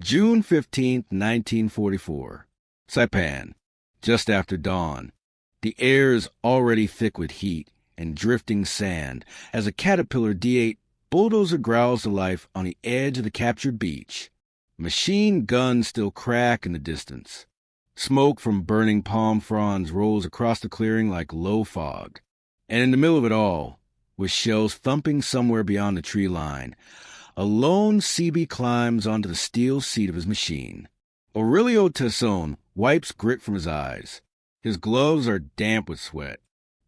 June 15, 1944. Saipan. Just after dawn. The air is already thick with heat and drifting sand as a caterpillar D8 bulldozer growls to life on the edge of the captured beach. Machine guns still crack in the distance. Smoke from burning palm fronds rolls across the clearing like low fog. And in the middle of it all, with shells thumping somewhere beyond the tree line, a lone Seabee climbs onto the steel seat of his machine. Aurelio Tassone wipes grit from his eyes. His gloves are damp with sweat.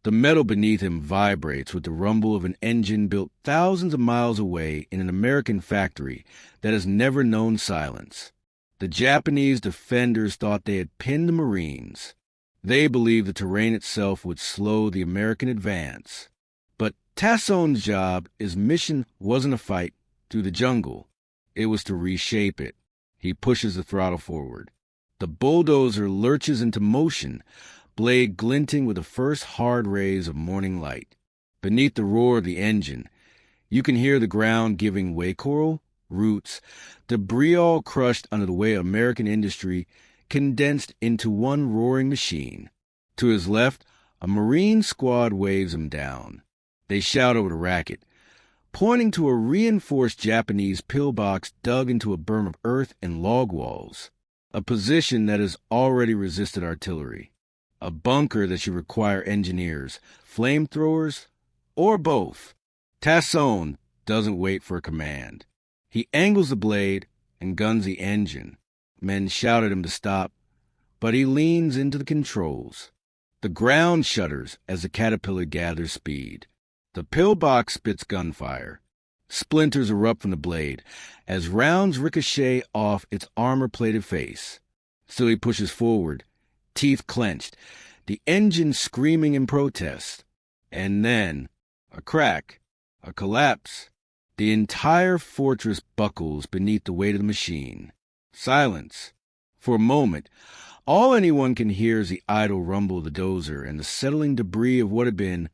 The metal beneath him vibrates with the rumble of an engine built thousands of miles away in an American factory that has never known silence. The Japanese defenders thought they had pinned the Marines. They believed the terrain itself would slow the American advance. But Tassone's job, his mission, wasn't a fight through the jungle. It was to reshape it. He pushes the throttle forward. The bulldozer lurches into motion, blade glinting with the first hard rays of morning light. Beneath the roar of the engine, you can hear the ground giving way coral, roots, debris all crushed under the weight of American industry, condensed into one roaring machine. To his left, a Marine squad waves him down. They shout over the racket, pointing to a reinforced Japanese pillbox dug into a berm of earth and log walls, a position that has already resisted artillery, a bunker that should require engineers, flamethrowers, or both. Tassone doesn't wait for a command. He angles the blade and guns the engine. Men shout at him to stop, but he leans into the controls. The ground shudders as the caterpillar gathers speed. The pillbox spits gunfire. Splinters erupt from the blade as rounds ricochet off its armor-plated face. Still he pushes forward, teeth clenched, the engine screaming in protest. And then, a crack, a collapse. The entire fortress buckles beneath the weight of the machine. Silence. For a moment, all anyone can hear is the idle rumble of the dozer and the settling debris of what had been,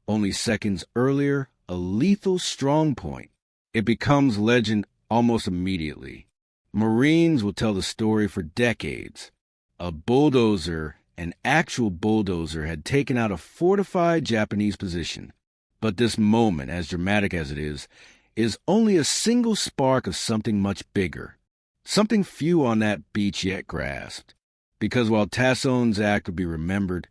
only seconds earlier, a lethal strong point. It becomes legend almost immediately. Marines will tell the story for decades. A bulldozer, an actual bulldozer, had taken out a fortified Japanese position. But this moment, as dramatic as it is only a single spark of something much bigger. Something few on that beach yet grasped. Because while Tassone's act would be remembered,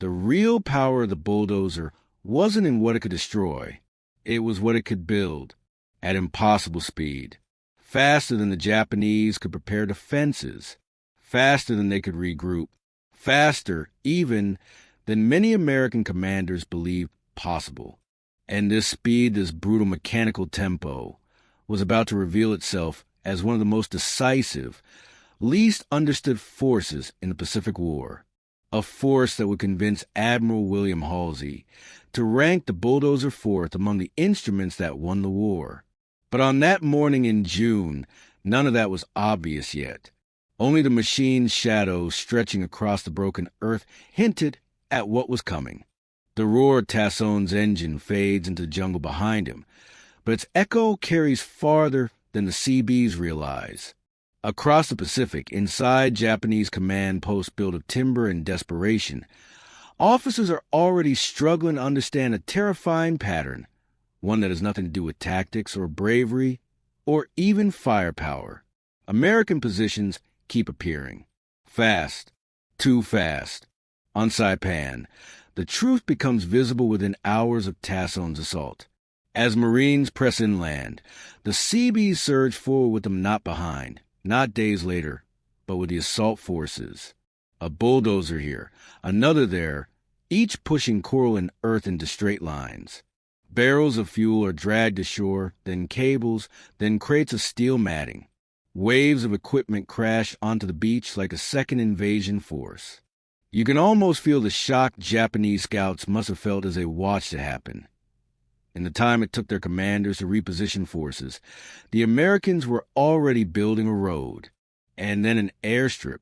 the real power of the bulldozer wasn't in what it could destroy. It was what it could build, at impossible speed, faster than the Japanese could prepare defenses, faster than they could regroup, faster even than many American commanders believed possible. And this speed, this brutal mechanical tempo, was about to reveal itself as one of the most decisive, least understood forces in the Pacific War. A force that would convince Admiral William Halsey to rank the bulldozer fourth among the instruments that won the war. But on that morning in June, none of that was obvious yet. Only the machine's shadow stretching across the broken earth hinted at what was coming. The roar of Tassone's engine fades into the jungle behind him, but its echo carries farther than the Seabees realize. Across the Pacific, inside Japanese command posts built of timber and desperation, officers are already struggling to understand a terrifying pattern, one that has nothing to do with tactics or bravery or even firepower. American positions keep appearing. Fast. Too fast. On Saipan, the truth becomes visible within hours of Tassone's assault. As Marines press inland, the Seabees surge forward with them not behind. Not days later, but with the assault forces. A bulldozer here, another there, each pushing coral and earth into straight lines. Barrels of fuel are dragged ashore, then cables, then crates of steel matting. Waves of equipment crash onto the beach like a second invasion force. You can almost feel the shock Japanese scouts must have felt as they watched it happen. In the time it took their commanders to reposition forces, the Americans were already building a road, and then an airstrip,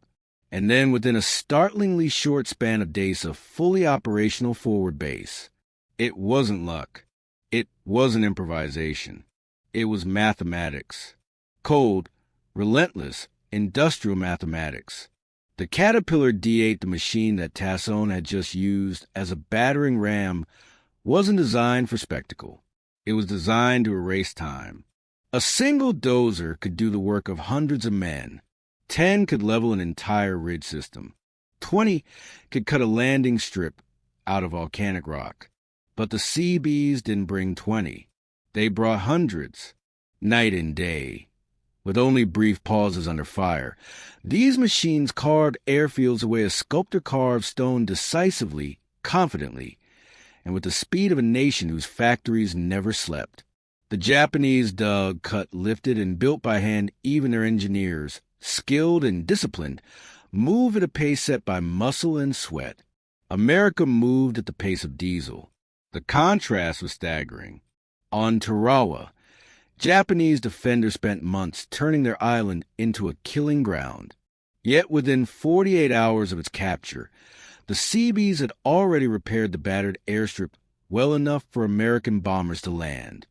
and then within a startlingly short span of days a fully operational forward base. It wasn't luck. It wasn't improvisation. It was mathematics. Cold, relentless, industrial mathematics. The Caterpillar D8, the machine that Tassone had just used as a battering ram, wasn't designed for spectacle. It was designed to erase time. A single dozer could do the work of hundreds of men. 10 could level an entire ridge system. 20 could cut a landing strip out of volcanic rock. But the Seabees didn't bring 20. They brought hundreds, night and day, with only brief pauses under fire. These machines carved airfields the way a sculptor carves stone decisively, confidently, and with the speed of a nation whose factories never slept. The Japanese dug, cut, lifted, and built by hand even their engineers, skilled and disciplined, moved at a pace set by muscle and sweat. America moved at the pace of diesel. The contrast was staggering. On Tarawa, Japanese defenders spent months turning their island into a killing ground. Yet within 48 hours of its capture, the Seabees had already repaired the battered airstrip well enough for American bombers to land.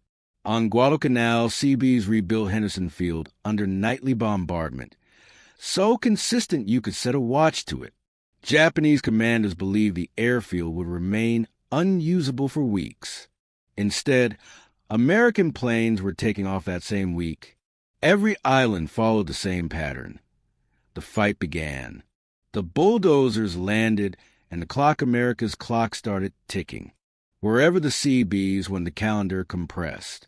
On Guadalcanal, Seabees rebuilt Henderson Field under nightly bombardment, so consistent you could set a watch to it. Japanese commanders believed the airfield would remain unusable for weeks. Instead, American planes were taking off that same week. Every island followed the same pattern. The fight began. The Bulldozers landed, and the clock America's clock started ticking. Wherever the Seabees, when the calendar compressed.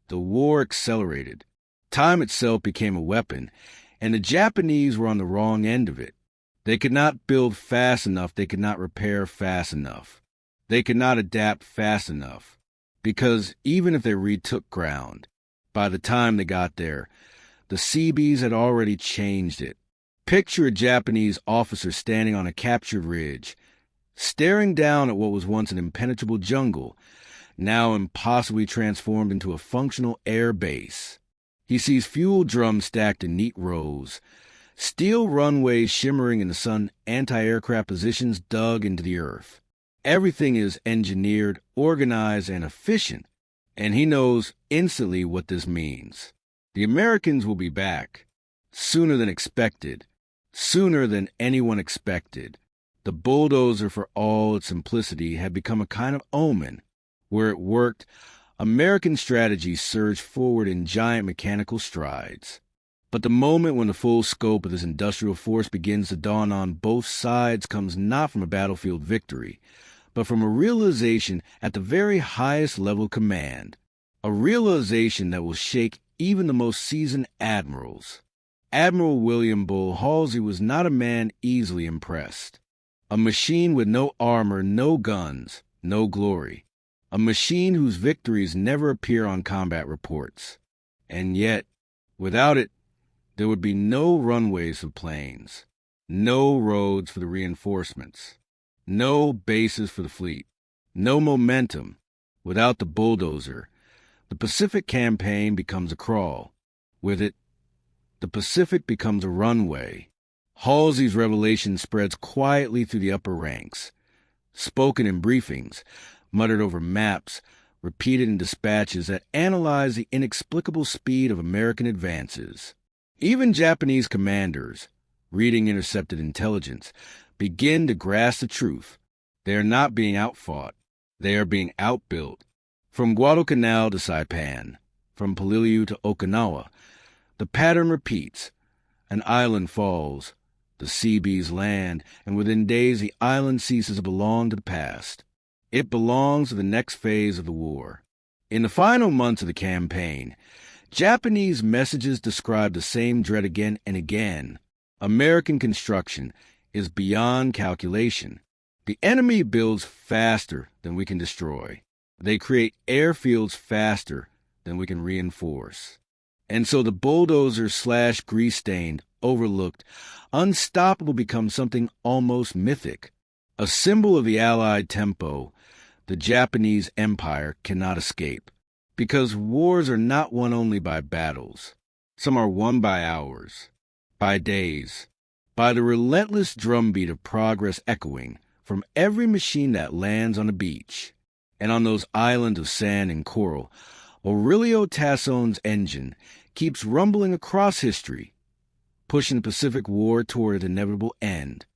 The war accelerated. Time itself became a weapon, and the Japanese were on the wrong end of it. They could not build fast enough. They could not repair fast enough. They could not adapt fast enough. Because even if they retook ground, by the time they got there, the Seabees had already changed it. Picture a Japanese officer standing on a captured ridge, staring down at what was once an impenetrable jungle, now impossibly transformed into a functional air base. He sees fuel drums stacked in neat rows, steel runways shimmering in the sun, anti-aircraft positions dug into the earth. Everything is engineered, organized, and efficient, and he knows instantly what this means. The Americans will be back, sooner than expected, sooner than anyone expected. The bulldozer, for all its simplicity, had become a kind of omen. Where it worked, American strategy surged forward in giant mechanical strides. But the moment when the full scope of this industrial force begins to dawn on both sides comes not from a battlefield victory, but from a realization at the very highest level of command, a realization that will shake even the most seasoned admirals. Admiral William Bull Halsey was not a man easily impressed. A machine with no armor, no guns, no glory. A machine whose victories never appear on combat reports. And yet, without it, there would be no runways for planes, no roads for the reinforcements, no bases for the fleet, no momentum. Without the bulldozer, the Pacific Campaign becomes a crawl. With it, the Pacific becomes a runway. Halsey's revelation spreads quietly through the upper ranks, spoken in briefings, muttered over maps, repeated in dispatches that analyze the inexplicable speed of American advances. Even Japanese commanders, reading intercepted intelligence, begin to grasp the truth. They are not being outfought. They are being outbuilt. From Guadalcanal to Saipan, from Peleliu to Okinawa, the pattern repeats. An island falls, the Seabees land, and within days the island ceases to belong to the past. It belongs to the next phase of the war. In the final months of the campaign, Japanese messages describe the same dread again and again. American construction is beyond calculation. The enemy builds faster than we can destroy. They create airfields faster than we can reinforce. And so the bulldozer / grease-stained, overlooked, unstoppable becomes something almost mythic. A symbol of the Allied tempo the Japanese Empire cannot escape. Because wars are not won only by battles. Some are won by hours, by days, by the relentless drumbeat of progress echoing from every machine that lands on a beach. And on those islands of sand and coral, Aurelio Tassone's engine keeps rumbling across history, pushing the Pacific War toward its inevitable end.